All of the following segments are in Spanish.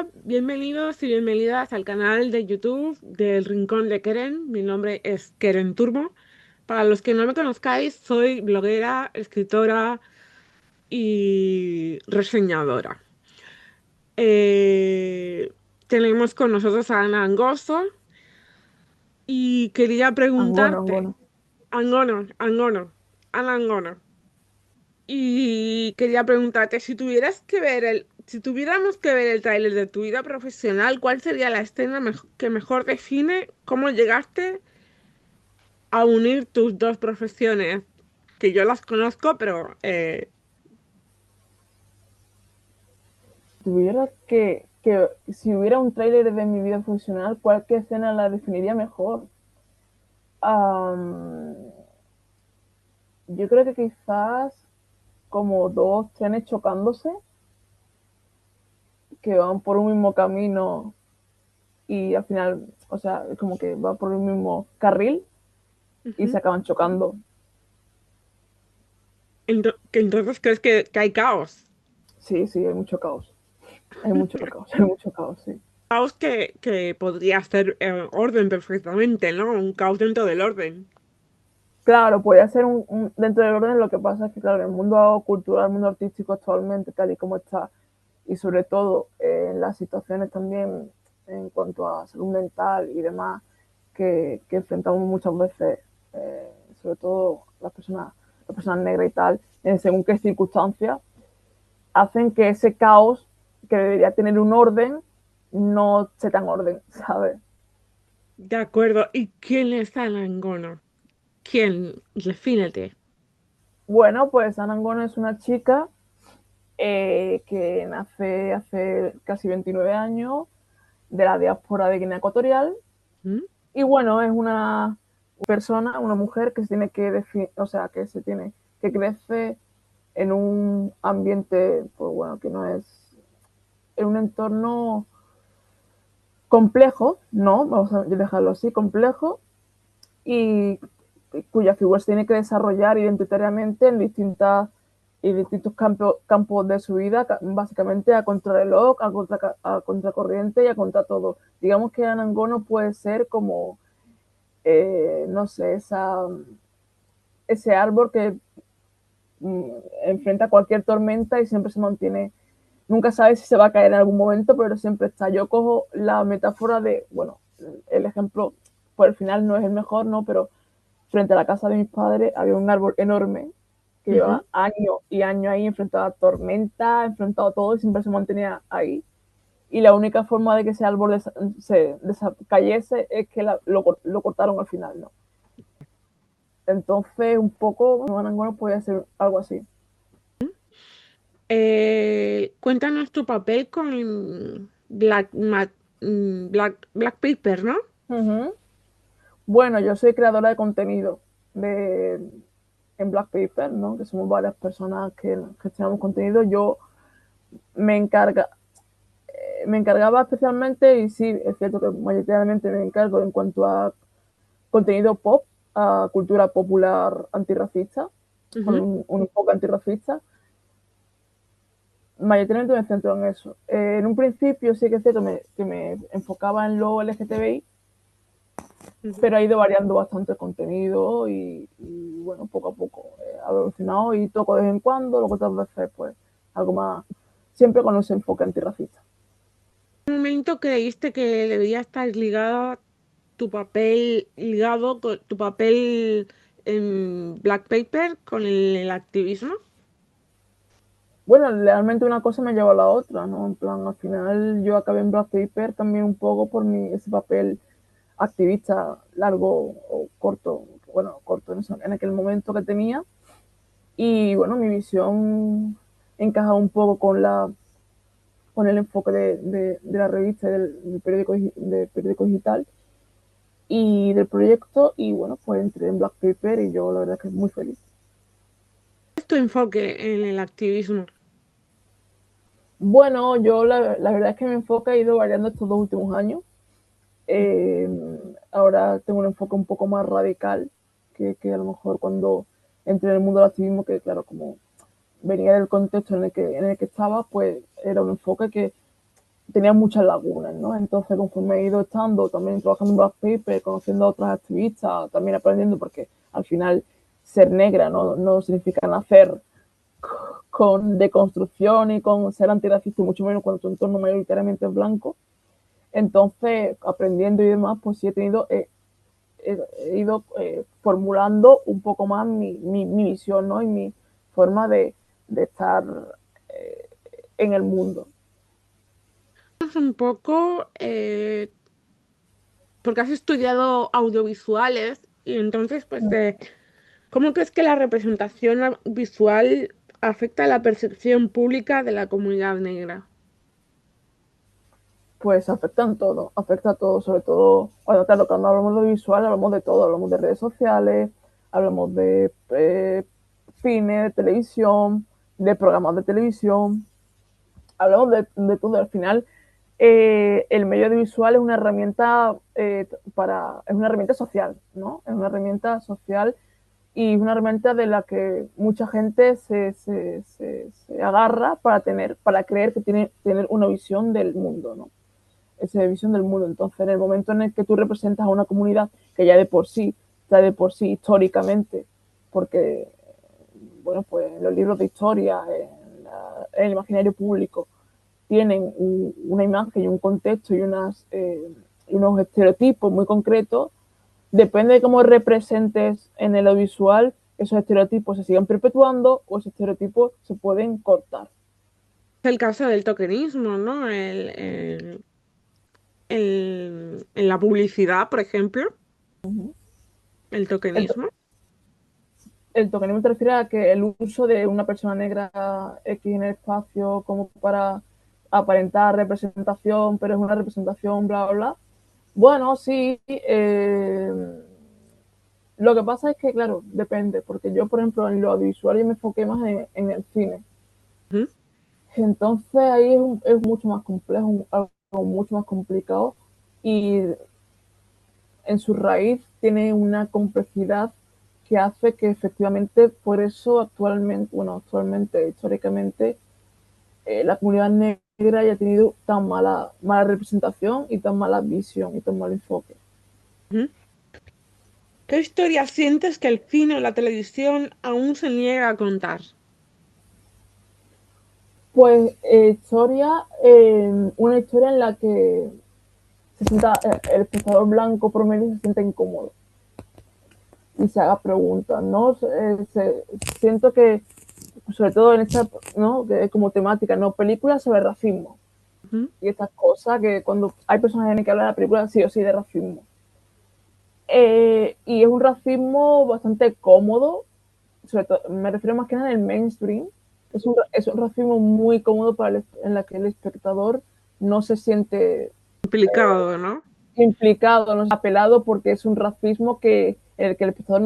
Hola, bienvenidos y bienvenidas al canal de YouTube del Rincón de Keren. Mi nombre es Keren Turbo. Para los que no me conozcáis, soy bloguera, escritora y reseñadora. Eh, Tenemos con nosotros a Ana Angosto y quería Angono, preguntarte, Angono. Ana Angono, y quería preguntarte si tuviéramos que ver el tráiler de tu vida profesional, ¿cuál sería la escena que mejor define cómo llegaste a unir tus dos profesiones? Que yo las conozco, pero Tuviera que si hubiera un tráiler de mi vida profesional, ¿cuál qué escena la definiría mejor? Am, yo creo que quizás como dos trenes chocándose que van por un mismo camino y al final, o sea, como que va por el mismo carril y ujú. se acaban chocando. Que entonces crees que hay caos. Sí, sí, hay mucho caos. Hay mucho caos, hay mucho caos, sí. Caos que podría ser orden perfectamente, ¿no? Un caos dentro del orden. Claro, puede ser dentro del orden, lo que pasa es que, claro, el mundo cultural, el mundo artístico actualmente, tal y como está, y sobre todo en las situaciones también en cuanto a salud mental y demás que enfrentamos muchas veces, sobre todo las personas negras y tal, en según qué circunstancias, hacen que ese caos que debería tener un orden no se tan orden, ¿sabes? De acuerdo. ¿Y quién es Ana Angono? ¿Quién? Defínete. Bueno, pues Anangona es una chica que nace hace casi 29 años de la diáspora de Guinea Ecuatorial. ¿Mm? Y bueno, es una persona, una mujer que se tiene que definir, o sea, que se tiene, que crece en un ambiente, pues bueno, que no es, en un entorno complejo, ¿no? Vamos a dejarlo así, complejo, y cuya figura se tiene que desarrollar identitariamente en distintos campos de su vida, básicamente a contrarreloj, a contracorriente y a contra todo. Digamos que Anangono puede ser como, no sé, ese árbol que mm, enfrenta cualquier tormenta y siempre se mantiene, nunca sabe si se va a caer en algún momento, pero siempre está. Yo cojo la metáfora de, bueno, el ejemplo, por el final no es el mejor, ¿no? Pero frente a la casa de mis padres había un árbol enorme que Ujú. llevaba años y años ahí enfrentado a tormenta, enfrentado a todo y siempre se mantenía ahí. Y la única forma de que ese árbol se cayese es que lo cortaron al final, ¿no? Entonces, un poco, bueno, puede ser algo así. Cuéntanos tu papel con Black Paper, ¿no? Uh -huh. Bueno, yo soy creadora de contenido de, en Black Paper, ¿no? Que somos varias personas que gestionamos contenido. Yo me encarga, me encargaba especialmente, y sí, es cierto que mayoritariamente me encargo en cuanto a contenido pop, a cultura popular antirracista, con Ujú. un enfoque antirracista. Mayoritariamente me centro en eso. En un principio sí que es cierto que me enfocaba en lo LGTBI, Ujú. pero ha ido variando bastante el contenido bueno, poco a poco ha evolucionado y toco de vez en cuando, luego otras veces pues algo más, siempre con ese enfoque antirracista. ¿En un momento creíste que debería estar ligado con tu papel en Black Paper con el activismo? Bueno, realmente una cosa me llevó a la otra, ¿no? En plan, al final yo acabé en Black Paper también un poco por ese papel activista largo o corto, bueno, corto en aquel momento que tenía. Y bueno, mi visión encaja un poco con el enfoque de la revista, del periódico digital y del proyecto. Y bueno, pues entré en Black Paper y yo la verdad es que muy feliz. ¿Cuál es tu enfoque en el activismo? Bueno, yo la verdad es que mi enfoque ha ido variando estos 2 últimos años. Eh, ahora tengo un enfoque un poco más radical que a lo mejor cuando entré en el mundo del activismo, que claro, como venía del contexto en el que estaba, pues era un enfoque que tenía muchas lagunas, ¿no? Entonces, conforme he ido estando, también trabajando en Black Paper, conociendo a otros activistas, también aprendiendo, porque al final ser negra no significa nacer con deconstrucción y con ser antirracista, mucho menos cuando tu entorno mayoritariamente es blanco. Entonces, aprendiendo y demás, pues sí he ido formulando un poco más mi visión, ¿no? Y mi forma de estar en el mundo. Un poco, porque has estudiado audiovisuales y entonces, pues, ¿cómo crees que la representación visual afecta a la percepción pública de la comunidad negra? Pues afecta a todo, sobre todo, bueno, claro, cuando hablamos de visual hablamos de todo, hablamos de redes sociales, hablamos de cine, de televisión, de programas de televisión, hablamos de todo. Al final, el medio audiovisual es una herramienta es una herramienta social, ¿no? Es una herramienta social y es una herramienta de la que mucha gente se agarra para creer que tiene tener una visión del mundo, ¿no? Esa visión del mundo. Entonces, en el momento en el que tú representas a una comunidad que ya de por sí históricamente, porque, bueno, pues en los libros de historia, en el imaginario público, tienen una imagen y un contexto y unos estereotipos muy concretos, depende de cómo representes en el audiovisual, esos estereotipos se siguen perpetuando o esos estereotipos se pueden cortar. Es el caso del tokenismo, ¿no? En la publicidad, por ejemplo, el El, tokenismo. el tokenismo te refiere a que el uso de una persona negra X en el espacio como para aparentar representación, pero es una representación, bla, bla, bla. Bueno, sí. Lo que pasa es que, claro, depende, porque yo, por ejemplo, en lo audiovisual yo me enfoqué más en el cine. Ujú. Entonces ahí es mucho más complejo, algo mucho más complicado y en su raíz tiene una complejidad que hace que efectivamente por eso actualmente, históricamente, la comunidad negra haya tenido tan mala representación y tan mala visión y tan mal enfoque. Ujú. ¿Qué historia sientes que el cine o la televisión aún se niega a contar? Pues una historia en la que se sienta el espectador blanco promedio se sienta incómodo y se haga preguntas, ¿no? Siento que, sobre todo en esta, ¿no? Que como temática, ¿no? Películas sobre racismo Ujú. y estas cosas que cuando hay personas que hablan de la película sí o sí de racismo. Y es un racismo bastante cómodo, sobre todo, me refiero más que nada al mainstream, es un racismo muy cómodo en la que el espectador no se siente Complicado, ¿no? implicado, no es apelado porque es un racismo que el espectador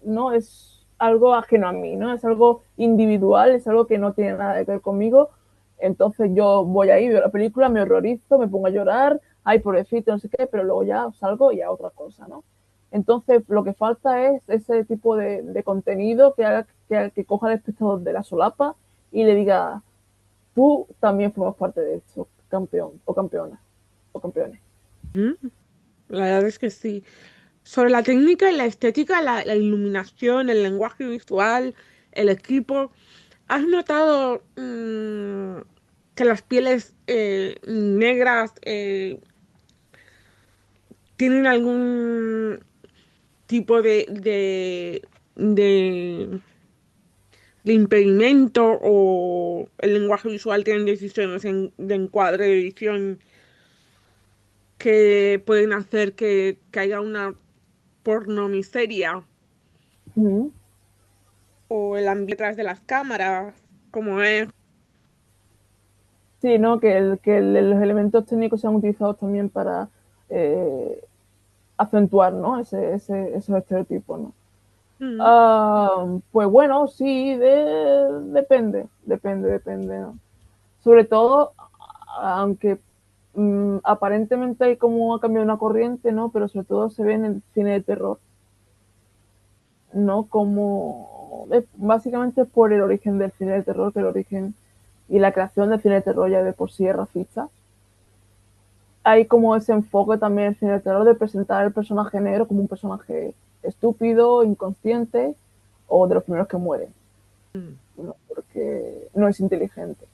no es algo ajeno a mí, ¿no? Es algo individual, es algo que no tiene nada que ver conmigo. Entonces yo voy ahí, veo la película, me horrorizo, me pongo a llorar, ay, pobrecito, no sé qué, pero luego ya salgo y a otra cosa, ¿no? Entonces lo que falta es ese tipo de contenido que haga que coja al espectador de la solapa y le diga, tú también formas parte de esto, campeón o campeona o campeones. Ujú. La verdad es que sí. Sobre la técnica y la estética, la iluminación, el lenguaje visual, el equipo, ¿has notado que las pieles negras tienen algún tipo de, de impedimento o el lenguaje visual tiene decisiones de encuadre, de edición que pueden hacer que haya una pornomiseria Mm. o el ambiente detrás de las cámaras, como es? Sí, ¿no? Los elementos técnicos se han utilizado también para eh, acentuar, ¿no? Esos estereotipos, ¿no? Mm. Pues bueno, sí, depende, ¿no? Sobre todo, aunque aparentemente hay como ha cambiado una corriente, ¿no? Pero sobre todo se ve en el cine de terror, ¿no? Como básicamente por el origen del cine de terror, que el origen y la creación del cine de terror ya de por sí es racista, hay como ese enfoque también en el cine de terror de presentar el personaje negro como un personaje estúpido, inconsciente o de los primeros que mueren, ¿no? Porque no es inteligente.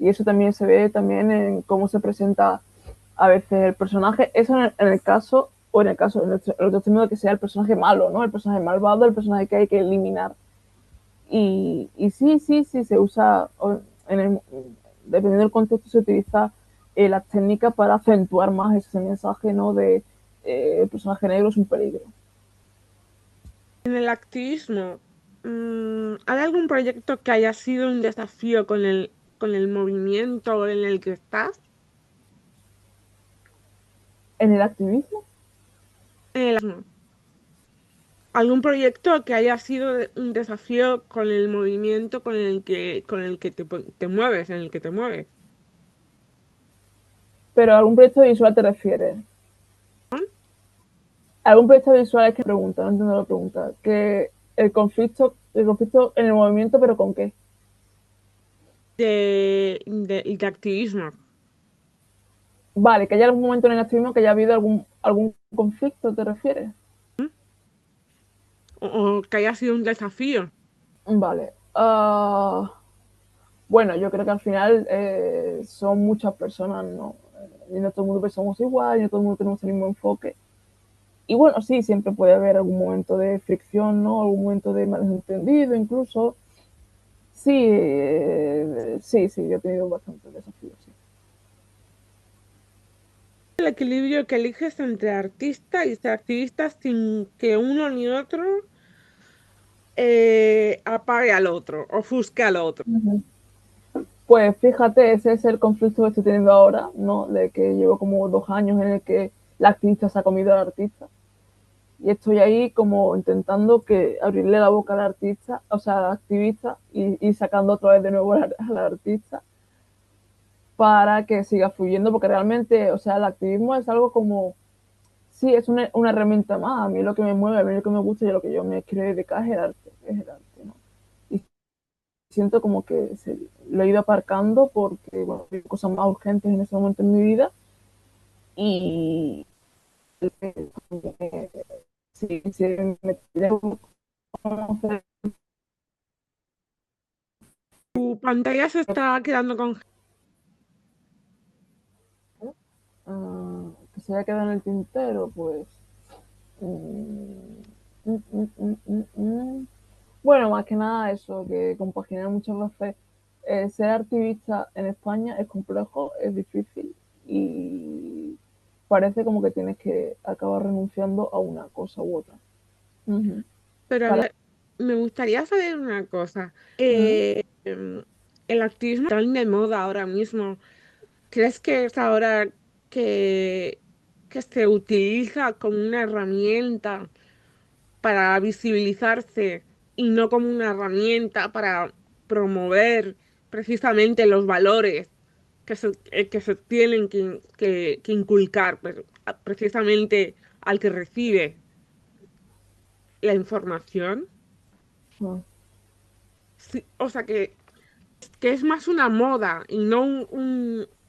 Y eso también se ve también en cómo se presenta a veces el personaje, eso en el caso, o en el caso, en el otro término que sea el personaje malo, ¿no? El personaje malvado, el personaje que hay que eliminar. Y sí, sí, sí, se usa, en el, dependiendo del contexto, se utiliza las técnicas para acentuar más ese mensaje, ¿no? De el personaje negro es un peligro. En el activismo, ¿hay algún proyecto que haya sido un desafío con el movimiento en el que estás? En el activismo, En el activismo. ¿Algún proyecto que haya sido un desafío con el movimiento con el que te mueves, en el que te mueves? pero a algún proyecto visual te refieres. ¿Algún proyecto visual es que pregunta? No entiendo la pregunta. Que el conflicto en el movimiento, pero ¿con qué? De activismo. Vale, que haya algún momento en el activismo que haya habido algún conflicto, ¿te refieres? O que haya sido un desafío. Vale. Bueno, yo creo que al final son muchas personas, ¿no? Y no todo el mundo pensamos igual, y no todo el mundo tenemos el mismo enfoque. Y bueno, sí, siempre puede haber algún momento de fricción, ¿no? Algún momento de malentendido incluso. Sí, sí, sí, yo he tenido bastantes desafíos, sí. El equilibrio que eliges entre artista y ser activista sin que uno ni otro apague al otro, ofusque al otro. Uh -huh. Pues fíjate, ese es el conflicto que estoy teniendo ahora, ¿no? De que llevo como 2 años en el que la activista se ha comido al artista. Y estoy ahí como intentando que abrirle la boca al artista, o sea, al activista, y sacando otra vez de nuevo al artista para que siga fluyendo, porque realmente, o sea, el activismo es algo como, sí, es una herramienta más, a mí lo que me mueve, a mí lo que me gusta y a lo que yo me quiero dedicar es el arte, ¿no? Y siento como que lo he ido aparcando porque, bueno, hay cosas más urgentes en ese momento en mi vida y sí, sí, me Tu pantalla se está quedando con... que se haya quedado en el tintero, pues. Mm, mm, mm, mm, mm, mm. Bueno, más que nada eso, que compaginar muchas veces ser activista en España es complejo, es difícil y parece como que tienes que acabar renunciando a una cosa u otra. Uh -huh. Pero Para, me gustaría saber una cosa. uh -huh. El activismo está tan de moda ahora mismo. ¿Crees que es ahora que, que se utiliza como una herramienta para visibilizarse y no como una herramienta para promover precisamente los valores que se tienen que inculcar pues, precisamente al que recibe la información? Uh Sí, o sea que es más una moda y no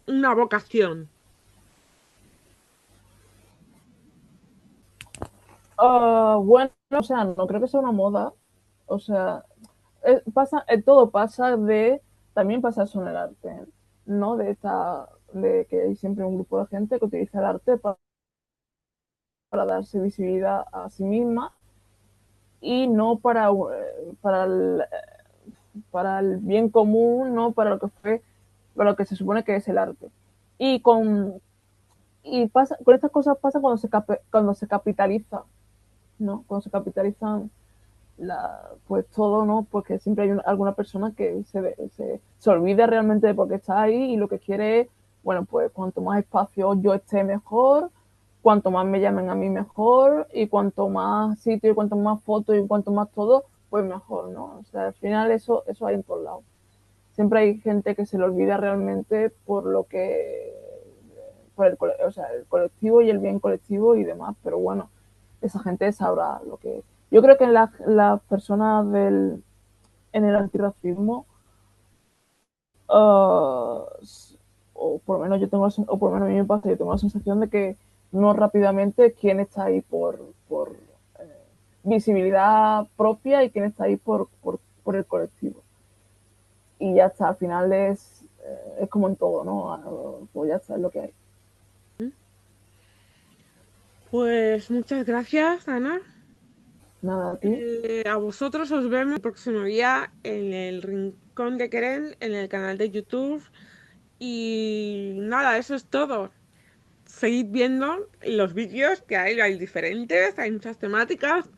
una vocación. bueno, o sea, no creo que sea una moda. O sea, pasa, todo pasa de, también pasa eso en el arte, ¿no? De que hay siempre un grupo de gente que utiliza el arte para darse visibilidad a sí misma y no para para el bien común, no para lo que fue, para lo que se supone que es el arte. Y con estas cosas pasa cuando se capitaliza, ¿no? Cuando se capitalizan pues todo, ¿no? Porque siempre hay alguna persona que se olvida realmente de por qué está ahí y lo que quiere es, bueno, pues cuanto más espacio yo esté mejor, cuanto más me llamen a mí mejor y cuanto más sitio y cuanto más fotos y cuanto más todo, pues mejor, ¿no? O sea, al final eso hay en todos lados. Siempre hay gente que se le olvida realmente por lo que por o sea, el colectivo y el bien colectivo y demás, pero bueno, esa gente sabrá lo que... Yo creo que las personas en el antirracismo o por lo menos yo tengo, o por lo menos a mí me pasa, yo tengo la sensación de que no rápidamente quién está ahí por visibilidad propia y quién está ahí por el colectivo. Y ya está, al final es como en todo, ¿no? Pues ya está, es lo que hay. Pues muchas gracias, Ana. Nada, a ti. A vosotros os vemos el próximo día en el Rincón de Queren, en el canal de YouTube. Y nada, eso es todo. Seguid viendo los vídeos que hay diferentes, hay muchas temáticas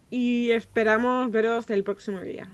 y esperamos veros el próximo día.